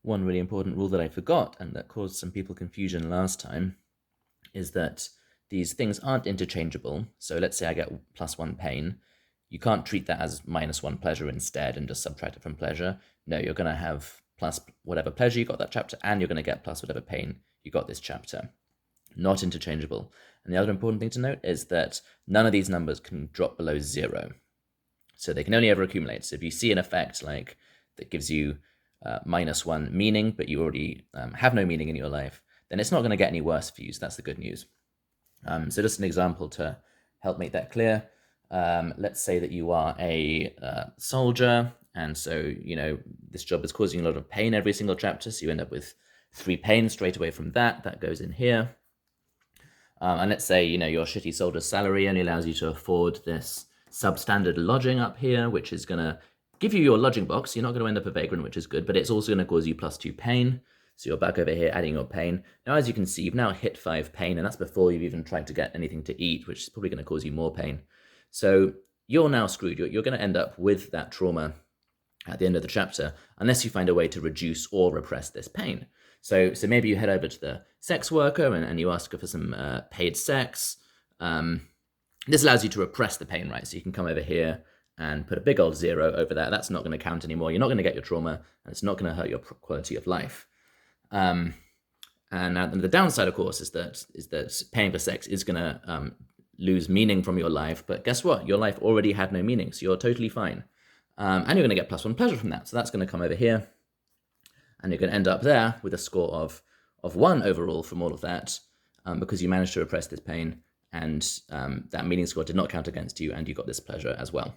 one really important rule that I forgot and that caused some people confusion last time is that these things aren't interchangeable. So let's say I get +1 pain. You can't treat that as -1 pleasure instead and just subtract it from pleasure. No, you're going to have plus whatever pleasure you got that chapter, and you're going to get plus whatever pain you got this chapter. Not interchangeable. And the other important thing to note is that none of these numbers can drop below 0. So they can only ever accumulate. So if you see an effect like that gives you -1 meaning, but you already have no meaning in your life, then it's not going to get any worse for you. So that's the good news. So just an example to help make that clear. Let's say that you are a soldier, and so, this job is causing a lot of pain every single chapter, so you end up with 3 pain straight away from that. That goes in here. And let's say, your shitty soldier's salary only allows you to afford this substandard lodging up here, which is going to give you your lodging box. You're not going to end up a vagrant, which is good, but it's also going to cause you +2 pain. So you're back over here adding your pain. Now, as you can see, you've now hit 5 pain, and that's before you've even tried to get anything to eat, which is probably going to cause you more pain. So you're now screwed. You're going to end up with that trauma at the end of the chapter, unless you find a way to reduce or repress this pain. So maybe you head over to the sex worker and you ask her for some paid sex. This allows you to repress the pain, right? So you can come over here and put a big old 0 over that. That's not going to count anymore. You're not going to get your trauma, and it's not going to hurt your quality of life. And the downside, of course, is that paying for sex is going to lose meaning from your life. But guess what? Your life already had no meaning, so you're totally fine. And you're going to get +1 pleasure from that. So that's going to come over here. And you're going to end up there with a score of 1 overall from all of that, because you managed to repress this pain, and that meaning score did not count against you, and you got this pleasure as well.